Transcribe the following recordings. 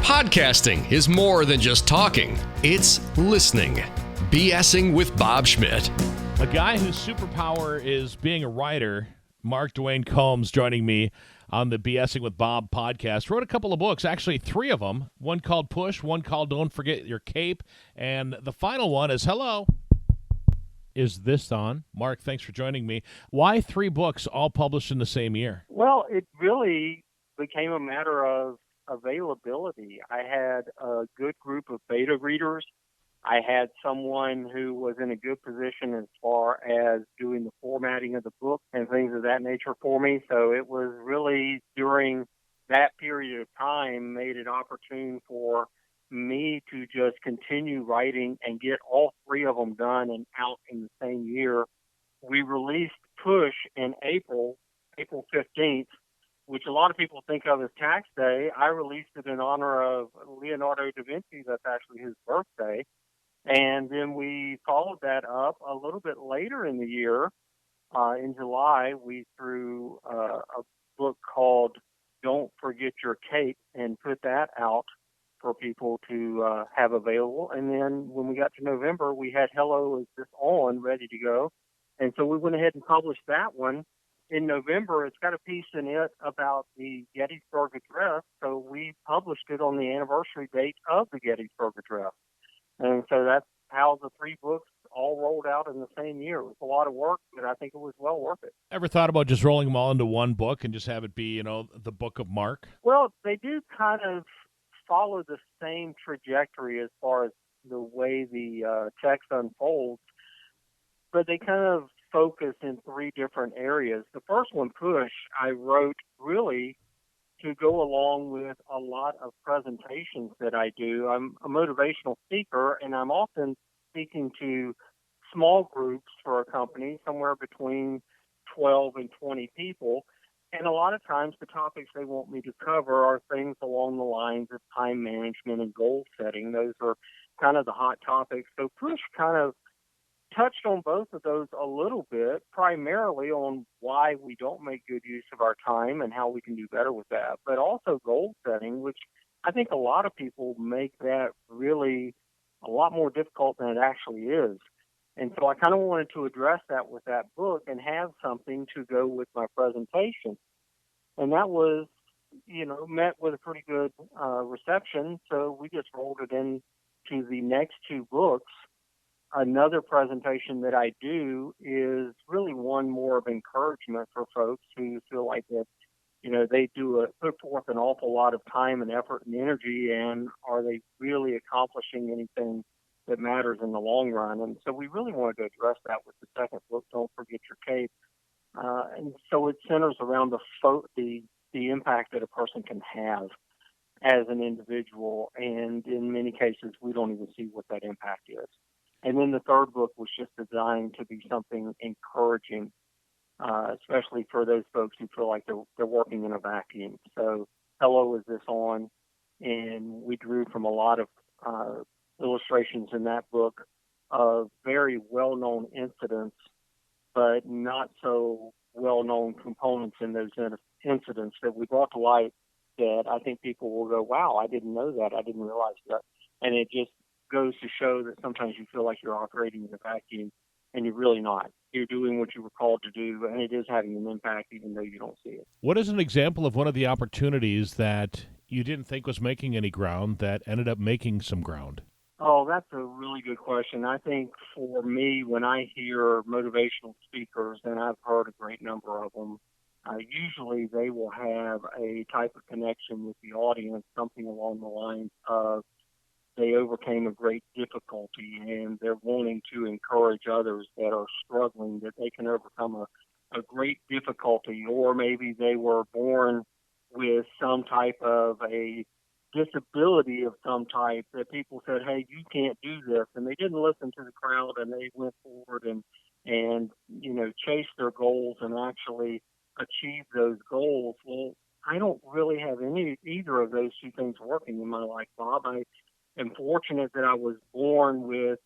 Podcasting is more than just talking, it's listening. BSing with Bob Schmidt. A guy whose superpower is being a writer, Mark DeWayne Combs, joining me on the BSing with Bob podcast. Wrote a couple of books, actually 3 of them. One called Push, one called Don't Forget Your Cape, and the final one is Hello. Is this on? Mark, thanks for joining me. Why 3 books all published in the same year? Well, it really became a matter of availability. I had a good group of beta readers. I had someone who was in a good position as far as doing the formatting of the book and things of that nature for me. So it was really during that period of time made it opportune for me to just continue writing and get all 3 of them done and out in the same year. We released Push in April 15th, which a lot of people think of as Tax Day. I released it in honor of Leonardo da Vinci. That's actually his birthday. And then we followed that up a little bit later in the year. In July, we threw a book called Don't Forget Your Cape and put that out for people to have available. And then when we got to November, we had Hello, Is This On ready to go. And so we went ahead and published that one. In November, it's got a piece in it about the Gettysburg Address, so we published it on the anniversary date of the Gettysburg Address. And so that's how the 3 books all rolled out in the same year. It was a lot of work, but I think it was well worth it. Ever thought about just rolling them all into one book and just have it be, the book of Mark? Well, they do kind of follow the same trajectory as far as the way the text unfolds, but they kind of focus in 3 different areas. The first one, Push, I wrote really to go along with a lot of presentations that I do. I'm a motivational speaker, and I'm often speaking to small groups for a company, somewhere between 12 and 20 people. And a lot of times the topics they want me to cover are things along the lines of time management and goal setting. Those are kind of the hot topics. So Push kind of touched on both of those a little bit, primarily on why we don't make good use of our time and how we can do better with that, but also goal setting, which I think a lot of people make that really a lot more difficult than it actually is. And so I kind of wanted to address that with that book and have something to go with my presentation. And that was, met with a pretty good reception. So we just rolled it into the next 2 books. Another presentation that I do is really one more of encouragement for folks who feel like that, they put forth an awful lot of time and effort and energy, and are they really accomplishing anything that matters in the long run? And so we really wanted to address that with the second book, Don't Forget Your Cape. And so it centers around the impact that a person can have as an individual, and in many cases, we don't even see what that impact is. And then the third book was just designed to be something encouraging, especially for those folks who feel like they're working in a vacuum. So Hello, Is This On? And we drew from a lot of illustrations in that book of very well-known incidents, but not so well-known components in those incidents that we brought to light that I think people will go, wow, I didn't know that. I didn't realize that. And it just goes to show that sometimes you feel like you're operating in a vacuum, and you're really not. You're doing what you were called to do, and it is having an impact even though you don't see it. What is an example of one of the opportunities that you didn't think was making any ground that ended up making some ground? Oh, that's a really good question. I think for me, when I hear motivational speakers, and I've heard a great number of them, usually they will have a type of connection with the audience, something along the lines of they overcame a great difficulty and they're wanting to encourage others that are struggling that they can overcome a great difficulty, or maybe they were born with some type of a disability of some type that people said, hey, you can't do this. And they didn't listen to the crowd, and they went forward and chased their goals and actually achieved those goals. Well, I don't really have either of those 2 things working in my life, Bob. I am fortunate that I was born with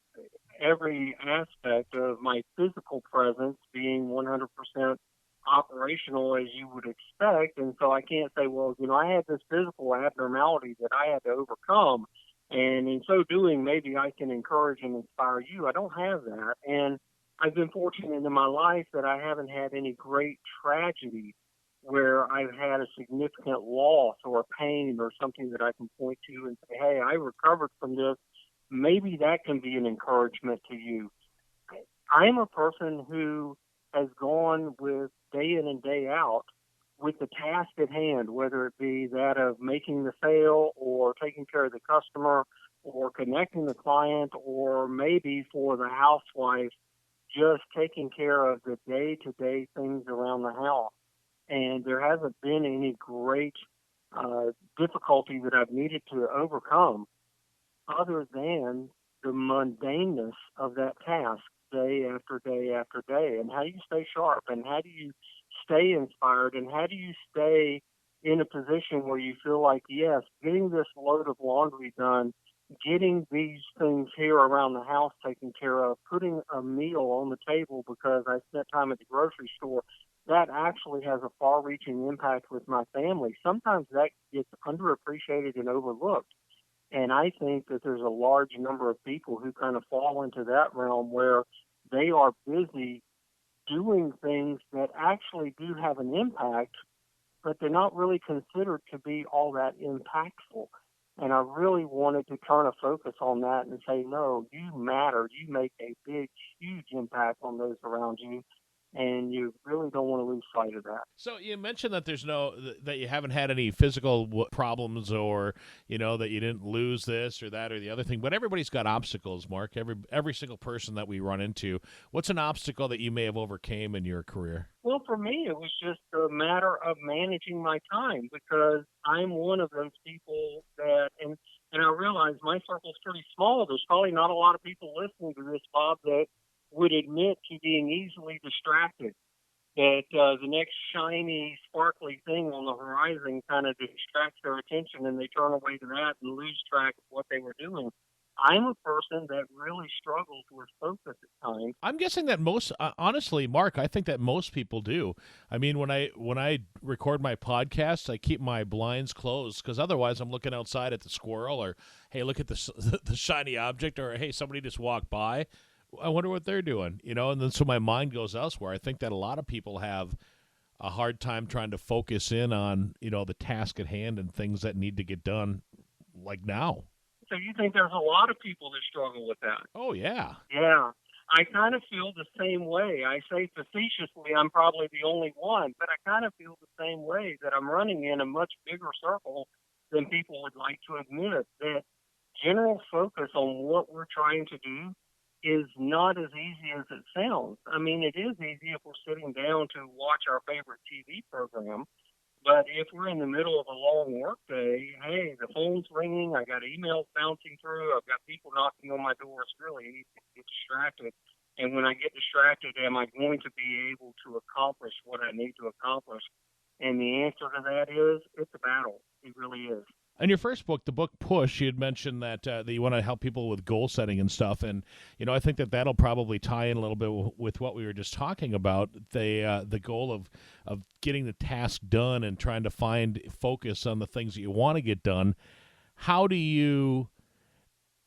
every aspect of my physical presence being 100% operational as you would expect. And so I can't say, well, I had this physical abnormality that I had to overcome. And in so doing, maybe I can encourage and inspire you. I don't have that. And I've been fortunate in my life that I haven't had any great tragedy where I've had a significant loss or a pain or something that I can point to and say, hey, I recovered from this. Maybe that can be an encouragement to you. I'm a person who has gone with day in and day out with the task at hand, whether it be that of making the sale or taking care of the customer or connecting the client, or maybe for the housewife, just taking care of the day-to-day things around the house. And there hasn't been any great difficulty that I've needed to overcome other than the mundaneness of that task day after day after day. And how do you stay sharp? And how do you stay inspired? And how do you stay in a position where you feel like, yes, getting this load of laundry done, getting these things here around the house taken care of, putting a meal on the table because I spent time at the grocery store, that actually has a far-reaching impact with my family. Sometimes that gets underappreciated and overlooked. And I think that there's a large number of people who kind of fall into that realm where they are busy doing things that actually do have an impact, but they're not really considered to be all that impactful. And I really wanted to turn a focus on that and say, no, you matter. You make a big, huge impact on those around you. And you really don't want to lose sight of that. So you mentioned that that you haven't had any physical problems, or that you didn't lose this or that or the other thing. But everybody's got obstacles, Mark. Every single person that we run into. What's an obstacle that you may have overcame in your career? Well, for me, it was just a matter of managing my time, because I'm one of those people that, and I realize my circle's pretty small. There's probably not a lot of people listening to this, Bob, that would admit to being easily distracted, that the next shiny, sparkly thing on the horizon kind of distracts their attention and they turn away to that and lose track of what they were doing. I'm a person that really struggles with focus at times. I'm guessing that honestly, Mark, I think that most people do. I mean, when I record my podcast, I keep my blinds closed because otherwise I'm looking outside at the squirrel, or, hey, look at the shiny object, or, hey, somebody just walked by. I wonder what they're doing, and then so my mind goes elsewhere. I think that a lot of people have a hard time trying to focus in on, the task at hand and things that need to get done, like now. So you think there's a lot of people that struggle with that? Oh, yeah. Yeah. I kind of feel the same way. I say facetiously I'm probably the only one, but I kind of feel the same way, that I'm running in a much bigger circle than people would like to admit, that general focus on what we're trying to do is not as easy as it sounds. I mean, it is easy if we're sitting down to watch our favorite TV program, but if we're in the middle of a long work day, hey, the phone's ringing, I got emails bouncing through, I've got people knocking on my door, it's really easy to get distracted. And when I get distracted, am I going to be able to accomplish what I need to accomplish? And the answer to that is, it's a battle. It really is. In your first book, the book Push, you had mentioned that you want to help people with goal setting and stuff, and I think that that'll probably tie in a little bit with what we were just talking about, the goal of getting the task done and trying to find focus on the things that you want to get done. How do you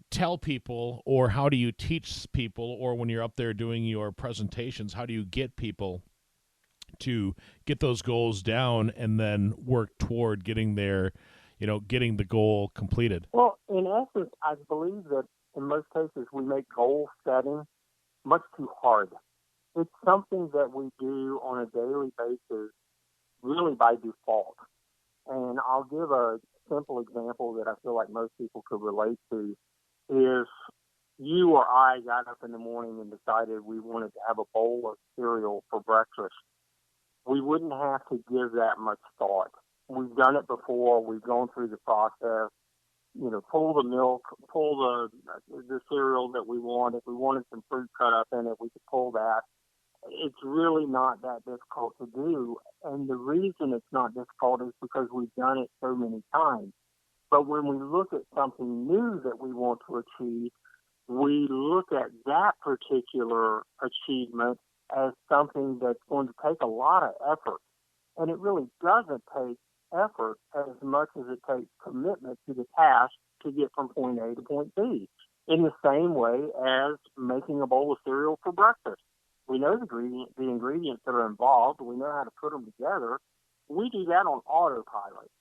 tell people, or how do you teach people, or when you're up there doing your presentations, how do you get people to get those goals down and then work toward getting there? Getting the goal completed? Well, in essence, I believe that in most cases we make goal setting much too hard. It's something that we do on a daily basis, really by default. And I'll give a simple example that I feel like most people could relate to. If you or I got up in the morning and decided we wanted to have a bowl of cereal for breakfast, we wouldn't have to give that much thought. We've done it before. We've gone through the process. Pull the milk, pull the cereal that we want. If we wanted some fruit cut up in it, we could pull that. It's really not that difficult to do. And the reason it's not difficult is because we've done it so many times. But when we look at something new that we want to achieve, we look at that particular achievement as something that's going to take a lot of effort. And it really doesn't take effort as much as it takes commitment to the task to get from point A to point B. In the same way as making a bowl of cereal for breakfast. We know the ingredients that are involved. We know how to put them together. We do that on autopilot.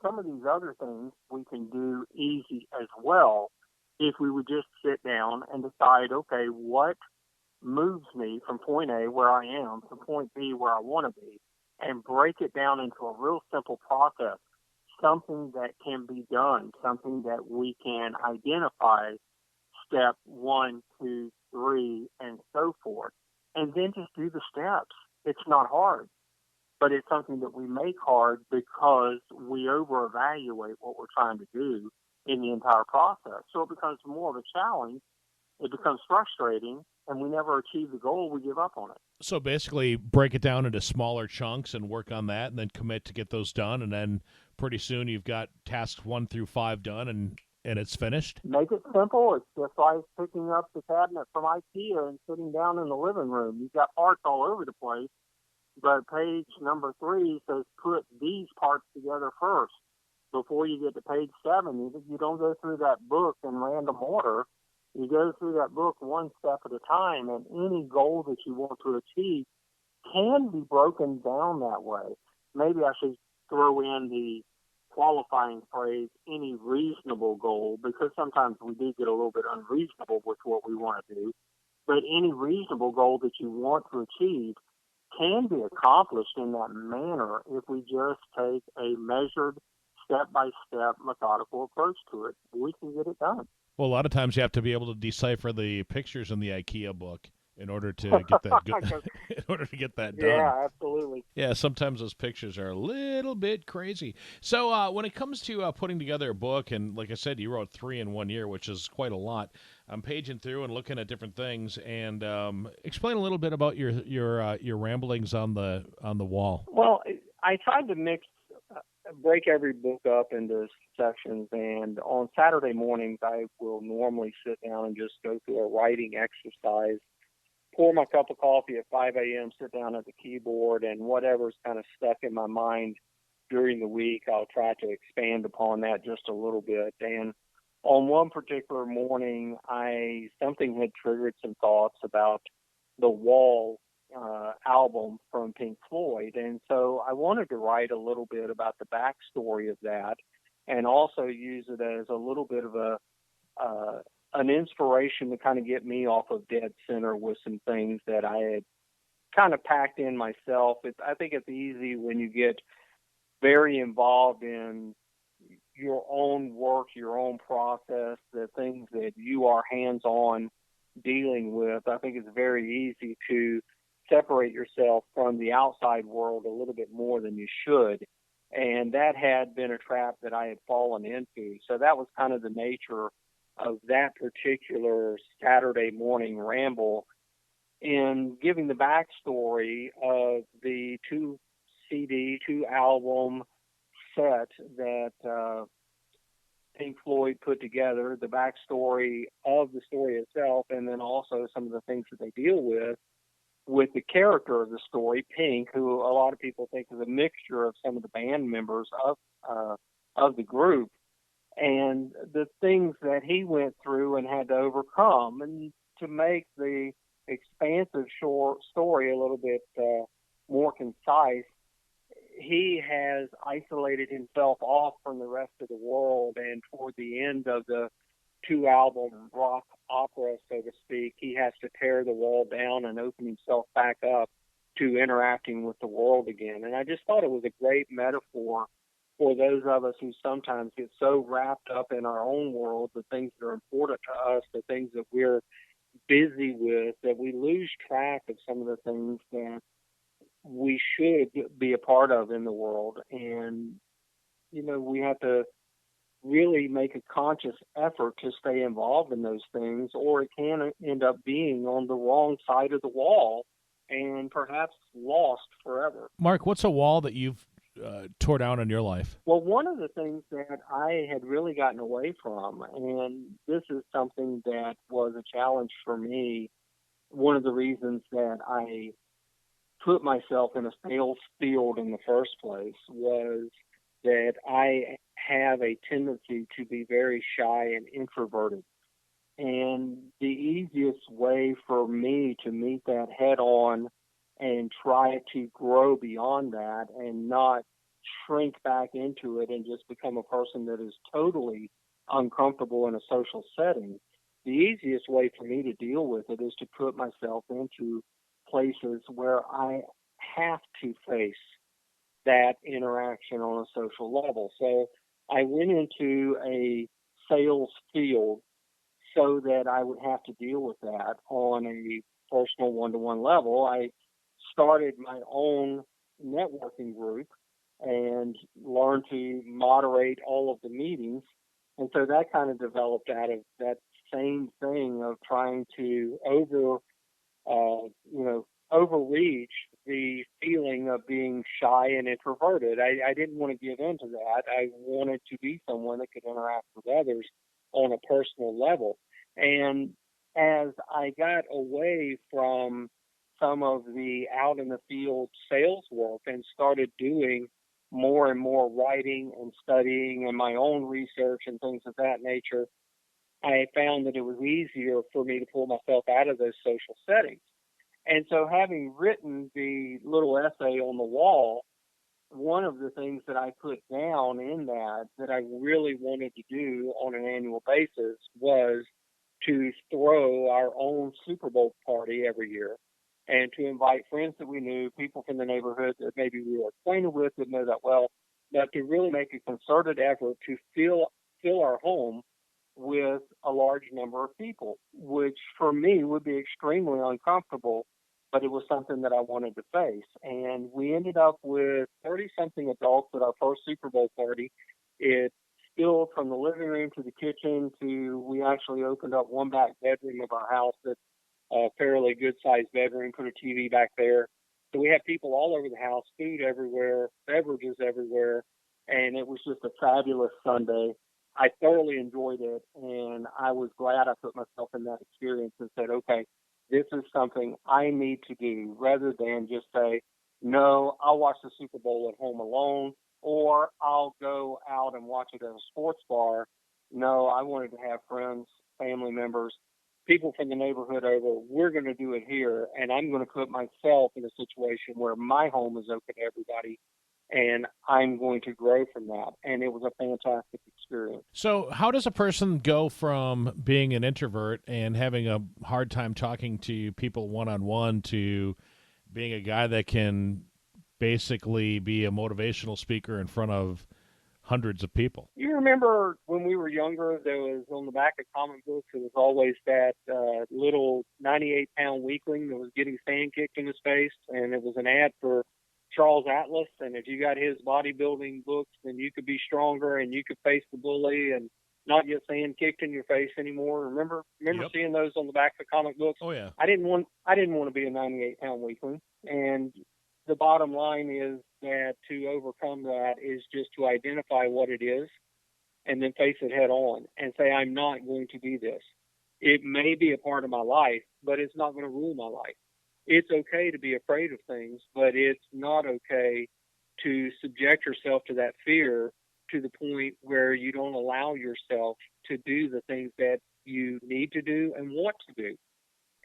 Some of these other things we can do easy as well if we would just sit down and decide, okay, what moves me from point A, where I am, to point B, where I want to be, and break it down into a real simple process, something that can be done, something that we can identify step 1, 2, 3, and so forth, and then just do the steps. It's not hard, but it's something that we make hard because we over-evaluate what we're trying to do in the entire process. So it becomes more of a challenge, it becomes frustrating, and we never achieve the goal, we give up on it. So basically break it down into smaller chunks and work on that and then commit to get those done, and then pretty soon you've got tasks 1 through 5 done and it's finished? Make it simple. It's just like picking up the cabinet from IKEA and sitting down in the living room. You've got parts all over the place, but page number 3 says put these parts together first. Before you get to page 7, you don't go through that book in random order. You go through that book one step at a time, and any goal that you want to achieve can be broken down that way. Maybe I should throw in the qualifying phrase, any reasonable goal, because sometimes we do get a little bit unreasonable with what we want to do. But any reasonable goal that you want to achieve can be accomplished in that manner if we just take a measured, step-by-step, methodical approach to it. We can get it done. Well, a lot of times you have to be able to decipher the pictures in the IKEA book in order to get that in order to get that done. Yeah, absolutely. Yeah, sometimes those pictures are a little bit crazy. So when it comes to putting together a book, and like I said, you wrote 3 in 1 year, which is quite a lot. I'm paging through and looking at different things, and explain a little bit about your ramblings on the wall. Well, I tried to break every book up into sections, and on Saturday mornings I will normally sit down and just go through a writing exercise, pour my cup of coffee at 5 a.m., sit down at the keyboard, and whatever's kind of stuck in my mind during the week, I'll try to expand upon that just a little bit. And on one particular morning, something had triggered some thoughts about the Wall album from Pink Floyd, and so I wanted to write a little bit about the backstory of that, and also use it as a little bit of an inspiration to kind of get me off of dead center with some things that I had kind of packed in myself. I think it's easy when you get very involved in your own work, your own process, the things that you are hands-on dealing with. I think it's very easy to separate yourself from the outside world a little bit more than you should. And that had been a trap that I had fallen into. So that was kind of the nature of that particular Saturday morning ramble, in giving the backstory of the 2-album set that Pink Floyd put together, the backstory of the story itself, and then also some of the things that they deal with the character of the story, Pink, who a lot of people think is a mixture of some of the band members of the group, and the things that he went through and had to overcome. And to make the expansive short story a little bit more concise, he has isolated himself off from the rest of the world, and toward the end of the 2-album rock opera, so to speak, he has to tear the wall down and open himself back up to interacting with the world again. And I just thought it was a great metaphor for those of us who sometimes get so wrapped up in our own world, the things that are important to us, the things that we're busy with, that we lose track of some of the things that we should be a part of in the world. And, we have to really make a conscious effort to stay involved in those things, or it can end up being on the wrong side of the wall and perhaps lost forever. Mark, what's a wall that you've tore down in your life? Well, one of the things that I had really gotten away from, and this is something that was a challenge for me one of the reasons that I put myself in a sales field in the first place was that I have a tendency to be very shy and introverted. And the easiest way for me to meet that head on and try to grow beyond that and not shrink back into it and just become a person that is totally uncomfortable in a social setting, the easiest way for me to deal with it is to put myself into places where I have to face that interaction on a social level. So I went into a sales field so that I would have to deal with that on a personal one-to-one level. I started my own networking group and learned to moderate all of the meetings. And so that kind of developed out of that same thing of trying to overreach the feeling of being shy and introverted. I didn't want to give in to that. I wanted to be someone that could interact with others on a personal level. And as I got away from some of the out in the field sales work and started doing more and more writing and studying and my own research and things of that nature, I found that it was easier for me to pull myself out of those social settings. And so having written the little essay on the wall, one of the things that I put down in that I really wanted to do on an annual basis was to throw our own Super Bowl party every year and to invite friends that we knew, people from the neighborhood that maybe we were acquainted with that know that well, but to really make a concerted effort to fill our home with a large number of people, which for me would be extremely uncomfortable, but it was something that I wanted to face. And we ended up with 30-something adults at our first Super Bowl party. It spilled from the living room to the kitchen to we actually opened up one back bedroom of our house that's a fairly good-sized bedroom, put a TV back there. So we had people all over the house, food everywhere, beverages everywhere, and it was just a fabulous Sunday. I thoroughly enjoyed it, and I was glad I put myself in that experience and said, okay, this is something I need to do rather than just say, no, I'll watch the Super Bowl at home alone, or I'll go out and watch it at a sports bar. No, I wanted to have friends, family members, people from the neighborhood over. We're going to do it here, and I'm going to put myself in a situation where my home is open to everybody, and I'm going to grow from that. And it was a fantastic experience. So how does a person go from being an introvert and having a hard time talking to people one-on-one to being a guy that can basically be a motivational speaker in front of hundreds of people? You remember when we were younger, there was on the back of comic books, there was always that little 98-pound weakling that was getting sand kicked in his face, and it was an ad for Charles Atlas, and if you got his bodybuilding books, then you could be stronger and you could face the bully and not get sand kicked in your face anymore. Remember Yep. seeing those on the back of comic books? Oh, yeah. I didn't want to be a 98-pound weakling, and the bottom line is that to overcome that is just to identify what it is and then face it head on and say, I'm not going to be this. It may be a part of my life, but it's not going to rule my life. It's okay to be afraid of things, but it's not okay to subject yourself to that fear to the point where you don't allow yourself to do the things that you need to do and want to do.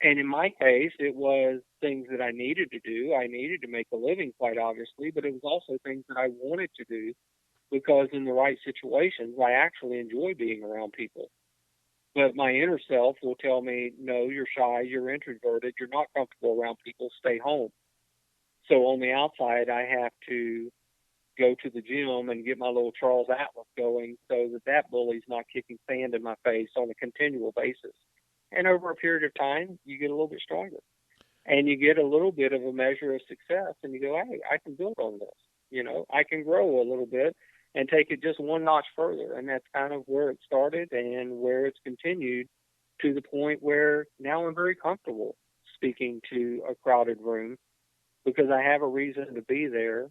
And in my case, it was things that I needed to do. I needed to make a living, quite obviously, but it was also things that I wanted to do because in the right situations, I actually enjoy being around people. But my inner self will tell me, no, you're shy, you're introverted, you're not comfortable around people, stay home. So on the outside, I have to go to the gym and get my little Charles Atlas going so that bully's not kicking sand in my face on a continual basis. And over a period of time, you get a little bit stronger. And you get a little bit of a measure of success, and you go, hey, I can build on this. I can grow a little bit and take it just one notch further. And that's kind of where it started and where it's continued to the point where now I'm very comfortable speaking to a crowded room because I have a reason to be there.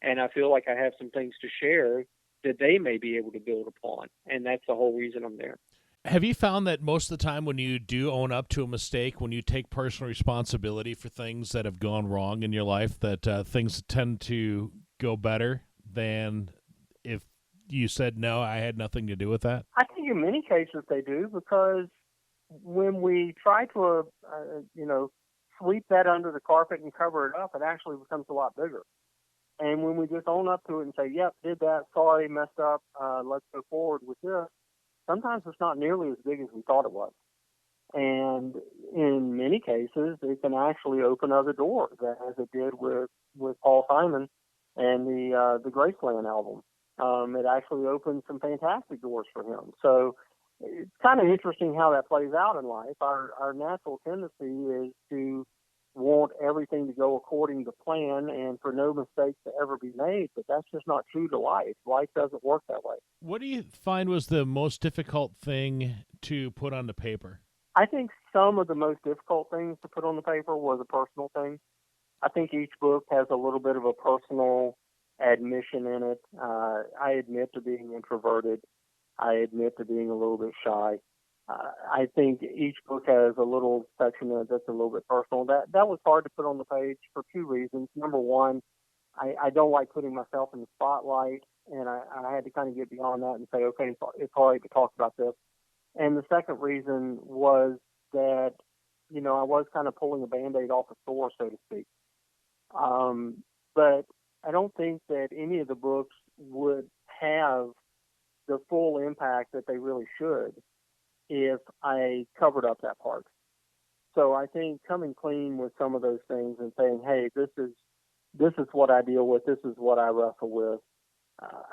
And I feel like I have some things to share that they may be able to build upon. And that's the whole reason I'm there. Have you found that most of the time when you do own up to a mistake, when you take personal responsibility for things that have gone wrong in your life, that things tend to go better than if you said, no, I had nothing to do with that? I think in many cases they do, because when we try to, sweep that under the carpet and cover it up, it actually becomes a lot bigger. And when we just own up to it and say, yep, did that, sorry, messed up, let's go forward with this, sometimes it's not nearly as big as we thought it was. And in many cases, it can actually open other doors, as it did with Paul Simon and the Graceland album. It actually opened some fantastic doors for him. So it's kind of interesting how that plays out in life. Our natural tendency is to want everything to go according to plan and for no mistakes to ever be made, but that's just not true to life. Life doesn't work that way. What do you find was the most difficult thing to put on the paper? I think some of the most difficult things to put on the paper was a personal thing. I think each book has a little bit of a personal admission in it. I admit to being introverted. I admit to being a little bit shy. I think each book has a little section in it that's a little bit personal. That was hard to put on the page for two reasons. Number one, I don't like putting myself in the spotlight, and I had to kind of get beyond that and say, okay, it's all right to talk about this. And the second reason was that, I was kind of pulling a Band-Aid off a sore, so to speak. But I don't think that any of the books would have the full impact that they really should if I covered up that part. So I think coming clean with some of those things and saying, hey, this is what I deal with, this is what I wrestle with.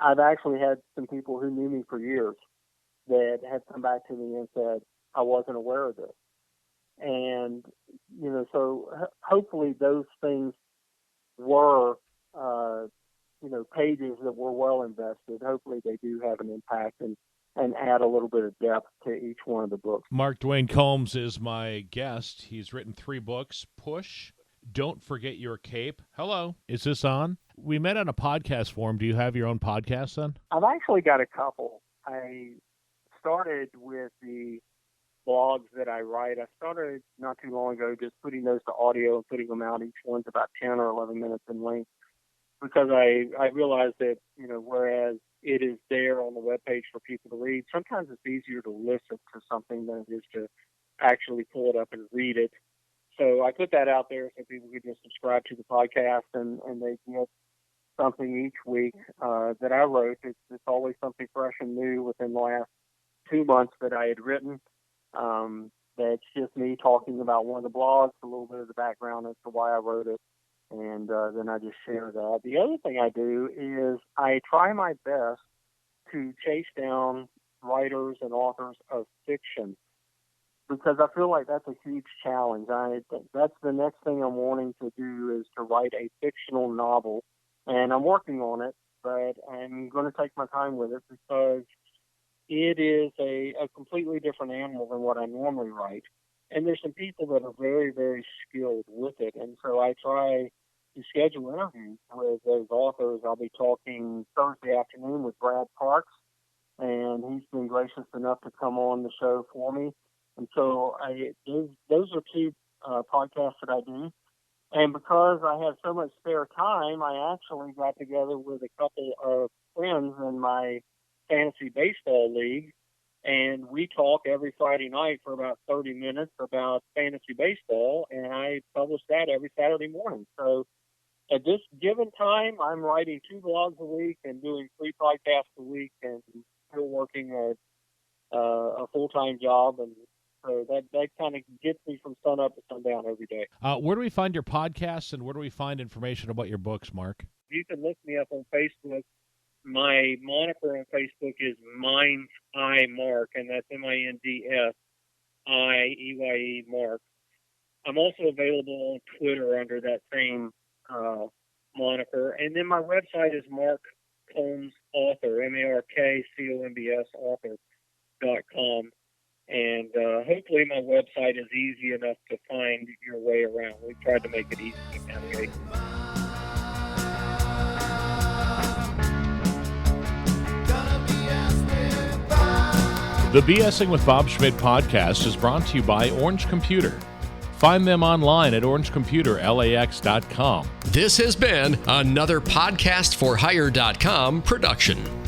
I've actually had some people who knew me for years that had come back to me and said, I wasn't aware of this. And, so hopefully those things were, pages that were well invested. Hopefully they do have an impact and add a little bit of depth to each one of the books. Mark DeWayne Combs is my guest. He's written 3 books, Push, Don't Forget Your Cape. Hello, is this on? We met on a podcast forum. Do you have your own podcast then? I've actually got a couple. I started with the blogs that I write. I started not too long ago just putting those to audio and putting them out. Each one's about 10 or 11 minutes in length, because I realized that, whereas it is there on the webpage for people to read, sometimes it's easier to listen to something than it is to actually pull it up and read it. So I put that out there so people could just subscribe to the podcast and they get something each week that I wrote. It's always something fresh and new within the last 2 months that I had written. That's just me talking about one of the blogs, a little bit of the background as to why I wrote it, and then I just share that. The other thing I do is I try my best to chase down writers and authors of fiction, because I feel like that's a huge challenge. That's the next thing I'm wanting to do, is to write a fictional novel, and I'm working on it, but I'm going to take my time with it because it is a completely different animal than what I normally write. And there's some people that are very, very skilled with it. And so I try to schedule interviews with those authors. I'll be talking Thursday afternoon with Brad Parks, and he's been gracious enough to come on the show for me. And so those are 2 podcasts that I do. And because I have so much spare time, I actually got together with a couple of friends in my fantasy baseball league, and we talk every Friday night for about 30 minutes about fantasy baseball, and I publish that every Saturday morning. So at this given time, I'm writing 2 blogs a week and doing 3 podcasts a week, and still working a full-time job, and so that kind of gets me from sun up to sundown every day. Where do we find your podcasts, and where do we find information about your books, Mark? You can look me up on Facebook. My moniker on Facebook is Mind's Eye Mark, and that's MINDSIEYE Mark. I'm also available on Twitter under that same moniker. And then my website is Mark Combs Author, MARKCOMBS author.com. And hopefully my website is easy enough to find your way around. We've tried to make it easy to navigate. The BSing with Bob Schmidt podcast is brought to you by Orange Computer. Find them online at orangecomputerlax.com. This has been another podcastforhire.com production.